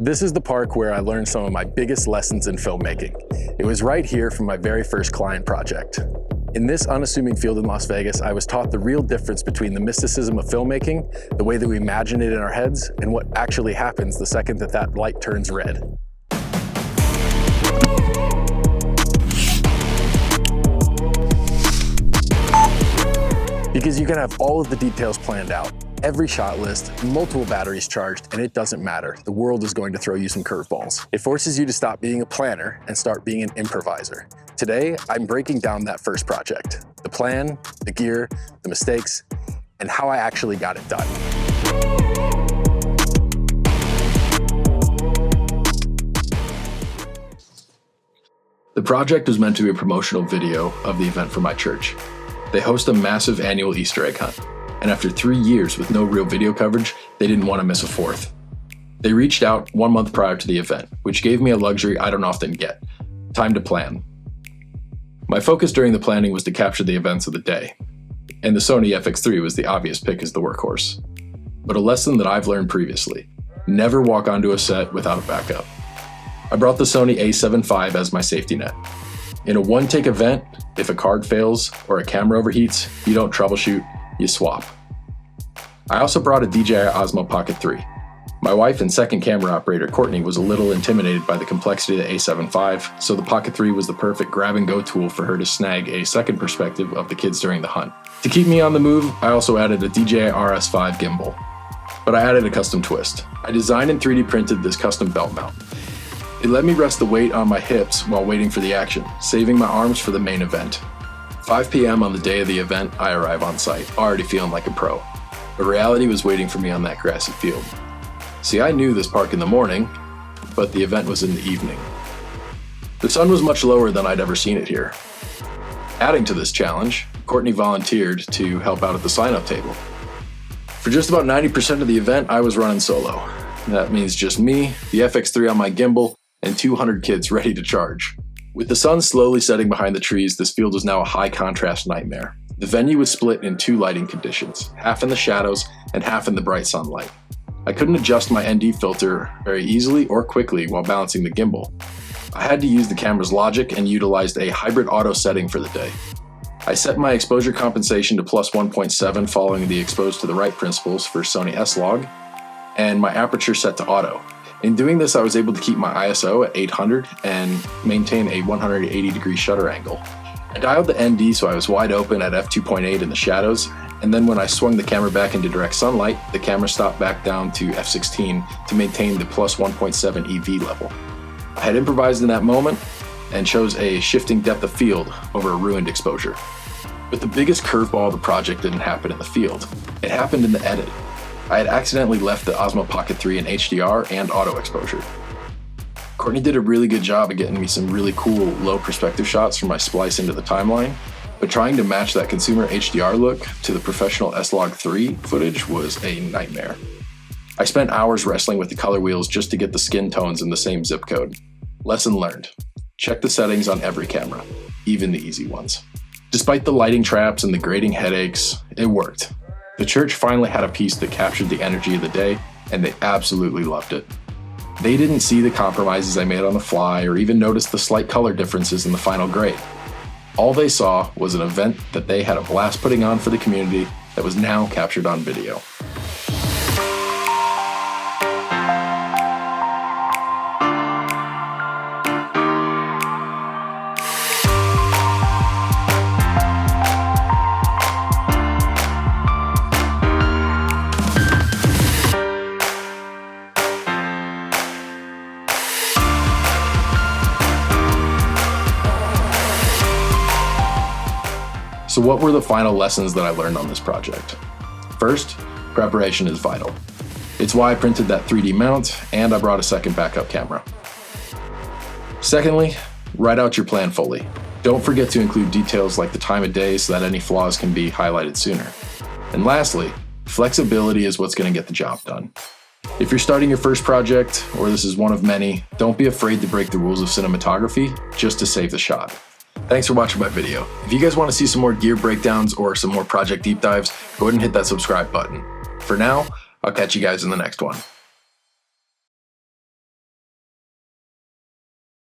This is the park where I learned some of my biggest lessons in filmmaking. It was right here from my very first client project. In this unassuming field in Las Vegas, I was taught the real difference between the mysticism of filmmaking, the way that we imagine it in our heads, and what actually happens the second that that light turns red. Because you can have all of the details planned out, every shot list, multiple batteries charged, and it doesn't matter. The world is going to throw you some curveballs. It forces you to stop being a planner and start being an improviser. Today, I'm breaking down that first project, the plan, the gear, the mistakes, and how I actually got it done. The project was meant to be a promotional video of the event for my church. They host a massive annual Easter egg hunt, and after 3 years with no real video coverage, they didn't want to miss a fourth. They reached out 1 month prior to the event, which gave me a luxury I don't often get: time to plan. My focus during the planning was to capture the events of the day, and the Sony FX3 was the obvious pick as the workhorse. But a lesson that I've learned previously: never walk onto a set without a backup. I brought the Sony a7 IV as my safety net. In a one-take event, if a card fails or a camera overheats, you don't troubleshoot, you swap. I also brought a DJI Osmo Pocket 3. My wife and second camera operator Courtney was a little intimidated by the complexity of the a7 IV, so the Pocket 3 was the perfect grab-and-go tool for her to snag a second perspective of the kids during the hunt. To keep me on the move, I also added a DJI RS5 gimbal. But I added a custom twist. I designed and 3D printed this custom belt mount. It let me rest the weight on my hips while waiting for the action, saving my arms for the main event. 5 p.m. on the day of the event, I arrive on site, already feeling like a pro. But reality was waiting for me on that grassy field. See, I knew this park in the morning, but the event was in the evening. The sun was much lower than I'd ever seen it here. Adding to this challenge, Courtney volunteered to help out at the sign-up table. For just about 90% of the event, I was running solo. That means just me, the FX3 on my gimbal, and 200 kids ready to charge. With the sun slowly setting behind the trees, this field was now a high-contrast nightmare. The venue was split in 2 lighting conditions, half in the shadows and half in the bright sunlight. I couldn't adjust my ND filter very easily or quickly while balancing the gimbal. I had to use the camera's logic and utilized a hybrid auto setting for the day. I set my exposure compensation to plus 1.7 following the expose to the right principles for Sony S-Log, and my aperture set to auto. In doing this, I was able to keep my ISO at 800 and maintain a 180-degree shutter angle. I dialed the ND so I was wide open at f2.8 in the shadows, and then when I swung the camera back into direct sunlight, the camera stopped back down to f16 to maintain the plus 1.7 EV level. I had improvised in that moment and chose a shifting depth of field over a ruined exposure. But the biggest curveball of the project didn't happen in the field. It happened in the edit. I had accidentally left the Osmo Pocket 3 in HDR and auto exposure. Courtney did a really good job of getting me some really cool low perspective shots from my splice into the timeline, but trying to match that consumer HDR look to the professional S-Log 3 footage was a nightmare. I spent hours wrestling with the color wheels just to get the skin tones in the same zip code. Lesson learned: check the settings on every camera, even the easy ones. Despite the lighting traps and the grating headaches, it worked. The church finally had a piece that captured the energy of the day, and they absolutely loved it. They didn't see the compromises I made on the fly or even notice the slight color differences in the final grade. All they saw was an event that they had a blast putting on for the community that was now captured on video. So what were the final lessons that I learned on this project? First, preparation is vital. It's why I printed that 3D mount and I brought a second backup camera. Secondly, write out your plan fully. Don't forget to include details like the time of day so that any flaws can be highlighted sooner. And lastly, flexibility is what's going to get the job done. If you're starting your first project, or this is one of many, don't be afraid to break the rules of cinematography just to save the shot. Thanks for watching my video. If you guys want to see some more gear breakdowns or some more project deep dives, go ahead and hit that subscribe button. For now, I'll catch you guys in the next one.